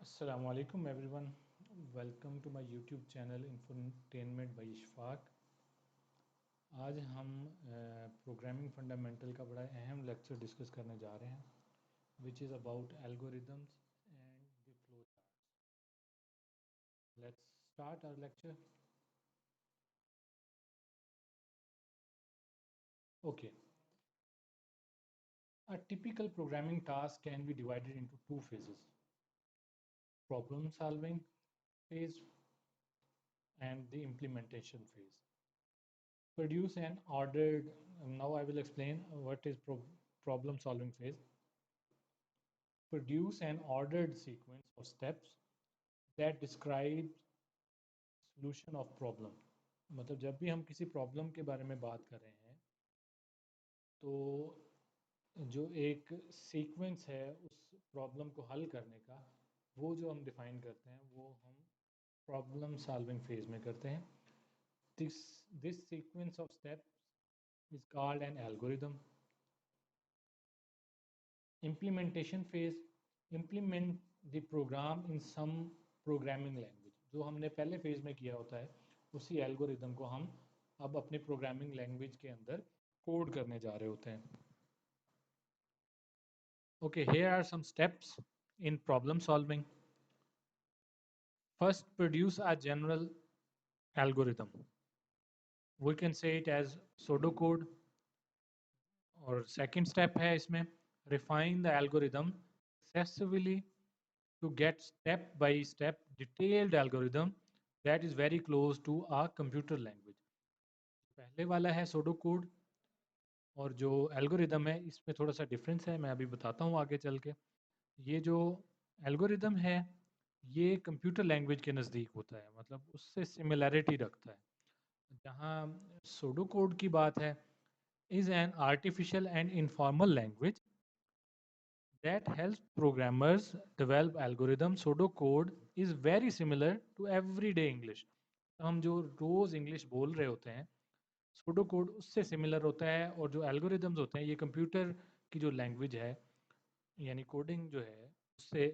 Assalamu alaikum everyone. Welcome to my YouTube channel Infotainment by Ishfaq. आज हम programming fundamental का बड़ा अहम लेक्चर डिस्कस करने जा रहे हैं which is about algorithms and the flow charts. Let's start our lecture. Okay. A typical programming task can be divided into two phases: problem solving phase and the implementation phase. Produce an ordered, now I will explain what is problem solving phase. Produce an ordered sequence of steps that describe solution of problem. मतलब जब भी हम किसी problem के बारे में बात कर रहे हैं तो जो एक सीक्वेंस है उस प्रॉब्लम को हल करने का, वो जो हम डिफाइन करते हैं वो हम प्रॉब्लम सॉल्विंग फेज में करते हैं. This sequence of steps is called an algorithm. Implementation phase, implement the program in some programming language. जो हमने पहले फेज में किया होता है उसी एल्गोरिदम को हम अब अपने प्रोग्रामिंग लैंग्वेज के अंदर कोड करने जा रहे होते हैं. Okay, here are some steps in problem solving. First, produce a general algorithm. We can say it as pseudocode. और second step है इसमें refine the algorithm successfully to get step by step detailed algorithm that is very close to a computer language. पहले वाला है pseudocode और जो algorithm है इसमें थोड़ा सा डिफरेंस है, मैं अभी बताता हूँ आगे चल के. ये जो एल्गोरिदम है ये कंप्यूटर लैंग्वेज के नज़दीक होता है, मतलब उससे सिमिलैरिटी रखता है. जहाँ सूडो कोड की बात है, is an artificial and informal language that helps programmers develop algorithm. Pseudo code is very similar to everyday English. तो हम जो रोज़ इंग्लिश बोल रहे होते हैं सूडो कोड उससे सिमिलर होता है, और जो एल्गोरिदम्स होते हैं ये कंप्यूटर की जो लैंग्वेज है यानी कोडिंग जो है उससे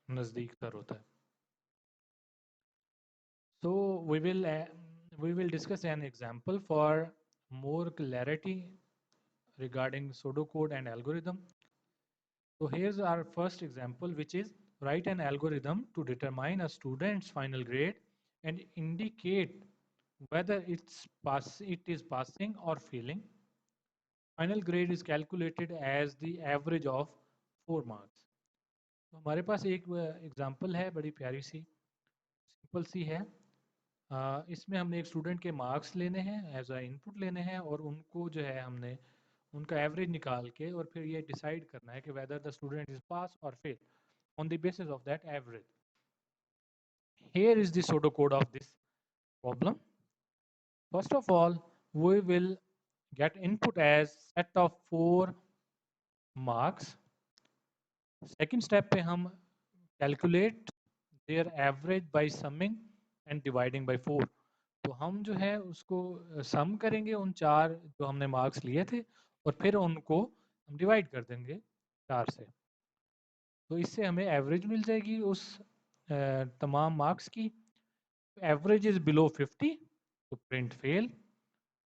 नज़दीक तर होता है. So we will discuss an example for more clarity regarding pseudocode and algorithm. So here's our first example, which is write an algorithm to determine a student's final grade and indicate whether it is passing or failing. Final grade is calculated as the average of 4 marks. तो हमारे पास एक example है, बड़ी प्यारी सी simple सी है. इसमें हमने एक स्टूडेंट के मार्क्स लेने हैं, एज अ इनपुट लेने हैं, और उनको जो है हमने उनका एवरेज निकाल के और फिर ये डिसाइड करना है कि whether the student is pass और fail on the basis of that average. Here is the pseudocode of this problem. First of all, we will get input as set of 4 marks. Second step पे हम calculate their average by summing and dividing by 4. तो हम जो है उसको सम करेंगे उन 4 जो हमने मार्क्स लिए थे और फिर उनको हम डिवाइड कर देंगे 4 से. तो इससे हमें एवरेज मिल जाएगी उस तमाम मार्क्स की. एवरेज इज बिलो 50 तो print fail,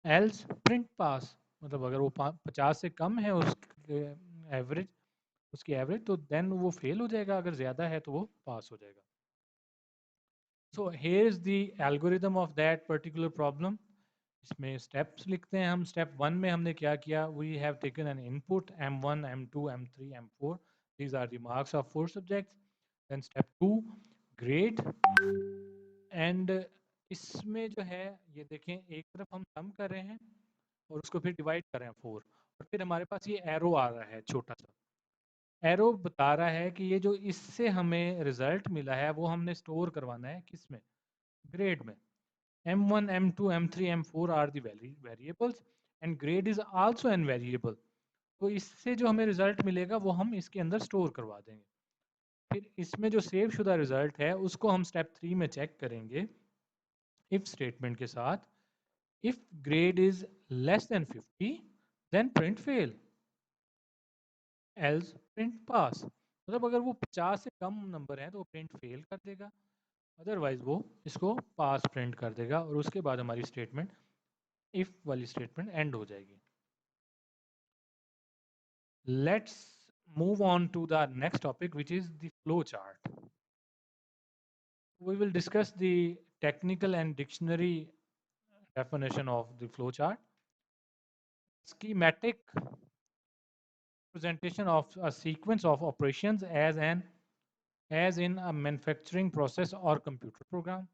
else print pass. मतलब अगर वो 50 से कम है उसके एवरेज उसकी एवरेज तो देन वो फेल हो जाएगा, अगर ज़्यादा है तो वो पास हो जाएगा. So here is the algorithm of that particular problem. इसमें स्टेप्स लिखते हैं हम. स्टेप 1 में हमने क्या किया, we have taken an input M1 M2 M3 M4. These are the marks of 4 subjects. Then step 2 grade. And इसमें जो है ये देखें, एक तरफ हम सम कर रहे हैं और उसको फिर डिवाइड कर रहे हैं 4, और फिर हमारे पास ये एरो आ रहा है, छोटा सा एरो बता रहा है कि ये जो इससे हमें रिजल्ट मिला है वो हमने स्टोर करवाना है किस में, ग्रेड में. M1 M2 M3 M4 are the variables and grade is also an variable. तो इससे जो हमें रिजल्ट मिलेगा वो हम इसके अंदर स्टोर करवा देंगे. फिर इसमें जो सेव शुदा रिजल्ट है उसको हम स्टेप 3 में चेक करेंगे इफ स्टेटमेंट के साथ. If grade is less than 50 then print fail, else print pass. मतलब अगर वो 50 से कम नंबर है तो वो प्रिंट फेल कर देगा, अदरवाइज वो इसको पास प्रिंट कर देगा और उसके बाद हमारी स्टेटमेंट इफ वाली स्टेटमेंट एंड हो जाएगी. Let's move on to the next topic, which is the flow chart. We will discuss the technical and dictionary definition of the flow chart. Schematic representation of a sequence of operations as in a manufacturing process or computer program.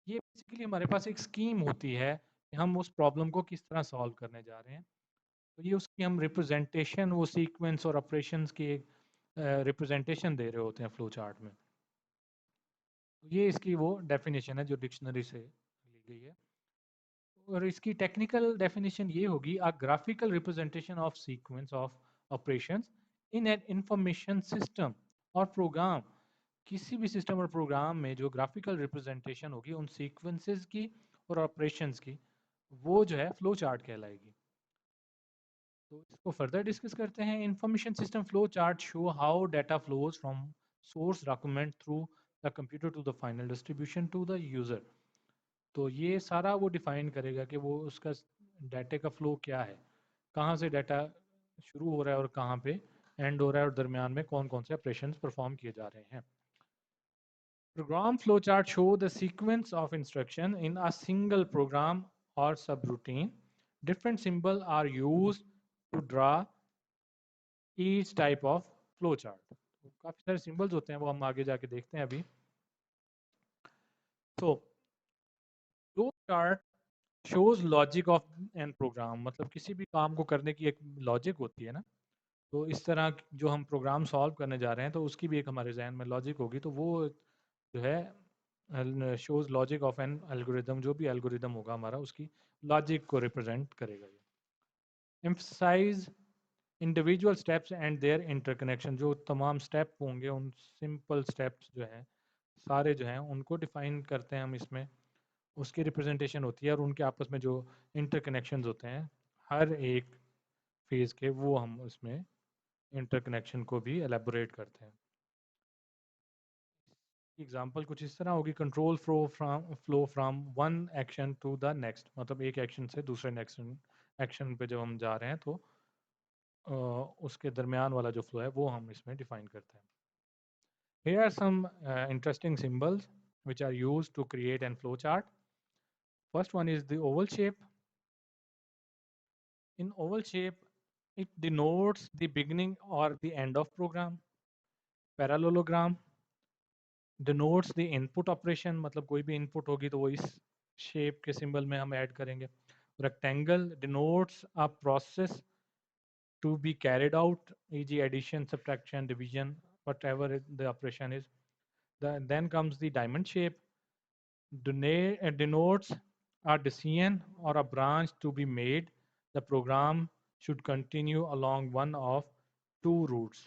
ये basically हमारे पास एक scheme होती है कि हम उस problem को किस तरह सॉल्व करने जा रहे हैं. तो ये उसकी हम रिप्रेजेंटेशन, वो सीक्वेंस और ऑपरेशंस की एक रिप्रेजेंटेशन दे रहे होते हैं फ्लो चार्ट में. ये इसकी वो डेफिनेशन है जो डिक्शनरी से ली गई है. और इसकी टेक्निकल डेफिनेशन ये होगी, अ graphical representation of sequence of operations in an information system और प्रोग्राम. किसी भी सिस्टम और प्रोग्राम में जो ग्राफिकल रिप्रेजेंटेशन होगी उन सीक्वेंसेस की और ऑपरेशंस की, वो जो है फ्लो चार्ट कहलाएगी. तो इसको फर्दर डिस्कस करते हैं. Information system flow chart show how data flows from source document through the computer to the final distribution to the user. तो ये सारा वो डिफाइन करेगा कि वो उसका डाटा का फ्लो क्या है, कहाँ से डाटा शुरू हो रहा है और कहाँ पे एंड हो रहा है और दरमियान में कौन कौन से ऑपरेशंस परफॉर्म किए जा रहे हैं. Program flowchart show the sequence of instruction in a single program or subroutine. Different symbols are used to draw each type of flowchart. काफी सारे सिंबल्स होते हैं, वो हम आगे जाके देखते हैं अभी. तो flowchart shows logic of an program, मतलब किसी भी काम को करने की एक लॉजिक होती है ना. तो इस तरह जो हम प्रोग्राम सॉल्व करने जा रहे हैं तो उसकी भी एक हमारे जहन में लॉजिक होगी. तो वो जो है shows logic of N algorithm, जो भी एल्गोरिदम होगा हमारा उसकी लॉजिक को रिप्रेजेंट करेगा. ये emphasize individual steps and their interconnection. जो तमाम स्टेप होंगे उन सिंपल स्टेप्स जो हैं सारे जो हैं उनको डिफाइन करते हैं हम इसमें, उसकी रिप्रेजेंटेशन होती है और उनके आपस में जो इंटरकनेक्शंस होते हैं हर एक फेज के, वो हम उसमें इंटरकनेक्शन को भी एलेबोरेट करते हैं. एग्जाम्पल कुछ इस तरह होगी, control flow from one action to the next. मतलब एक एक्शन से दूसरे नेक्स्ट एक्शन पे जब हम जा रहे हैं तो उसके दरमियान वाला जो फ्लो है वो हम इसमें डिफाइन करते हैं. Here are some interesting symbols which are used to create an flow chart. First one is the oval shape. In oval shape, it denotes the beginning or the end of program. Parallelogram denotes the input operation, मतलब कोई भी input होगी तो वो इस shape के symbol में हम add करेंगे. Rectangle denotes a process to be carried out, e.g. addition, subtraction, division, whatever the operation is. Then comes the diamond shape, denotes a decision or a branch to be made. The program should continue along one of two routes.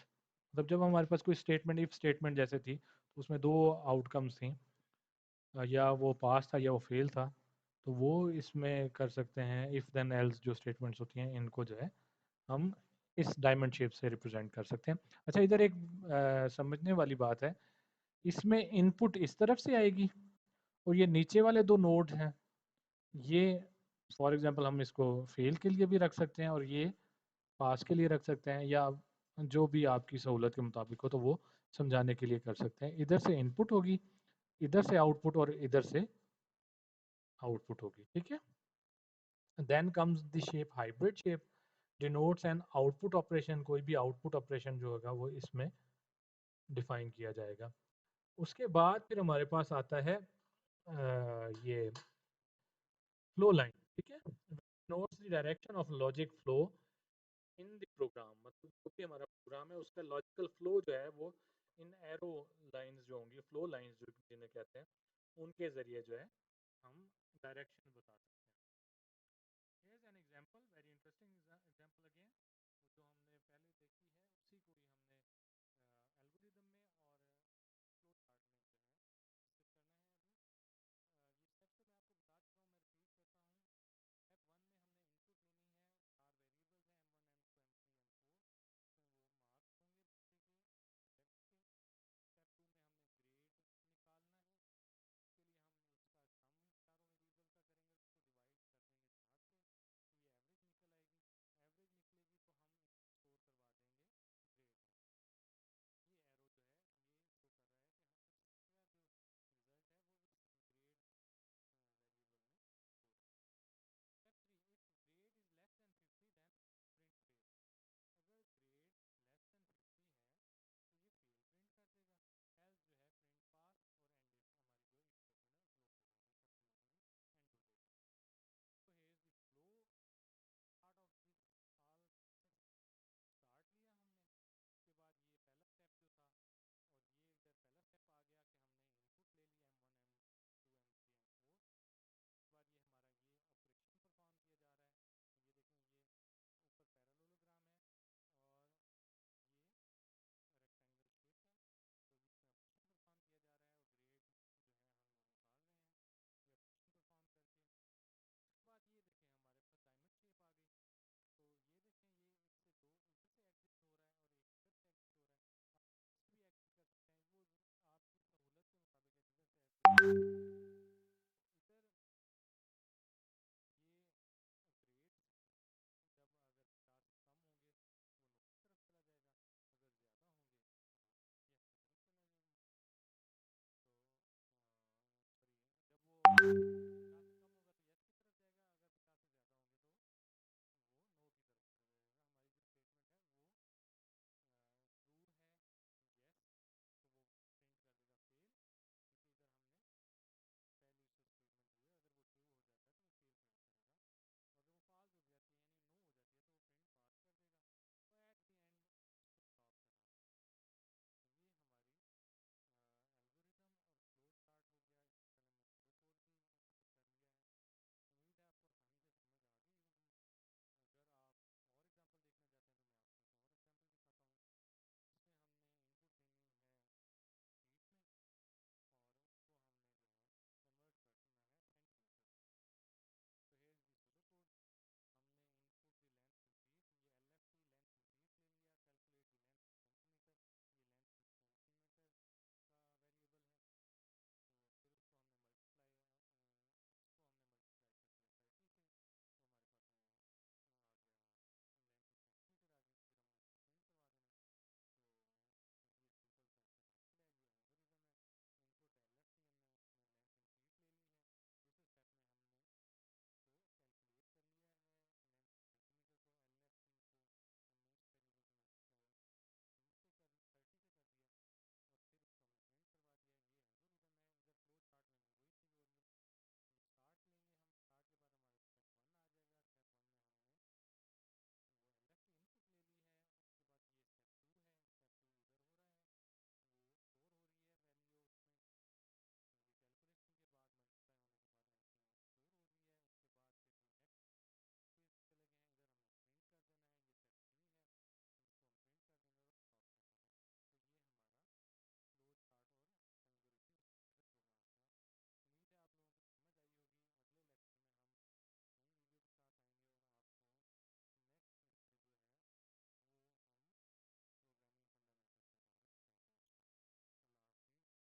मतलब जब हमारे पास कोई statement if statement जैसे थी तो उसमें दो outcomes थी, या वो पास था या वो फेल था. तो वो इसमें कर सकते हैं इफ देन एल्स जो स्टेटमेंट्स होती हैं इनको जो है हम इस डायमंड शेप से रिप्रेजेंट कर सकते हैं. अच्छा, इधर एक समझने वाली बात है, इसमें इनपुट इस तरफ से आएगी और ये नीचे वाले दो नोड हैं, ये फॉर एग्जांपल हम इसको फेल के लिए भी रख सकते हैं और ये पास के लिए रख सकते हैं, या जो भी आपकी सहूलत के मुताबिक हो तो वो समझाने के लिए कर सकते हैं. इधर से इनपुट होगी, इधर से आउटपुट और इधर से आउटपुट होगी. ठीक है. Then comes the shape hybrid shape, denotes an output operation. कोई भी आउटपुट ऑपरेशन जो होगा वो इसमें डिफाइन किया जाएगा. उसके बाद फिर हमारे पास आता है ये फ्लो लाइन. ठीक है. Notes the direction of logic flow in the program. मतलब जो भी हमारा प्रोग्राम है उसका लॉजिकल फ्लो जो है वो इन एरो लाइंस जो होंगी, फ्लो लाइंस जो जिन्हें कहते हैं, उनके जरिए जो है हम डायरेक्शन बताते हैं.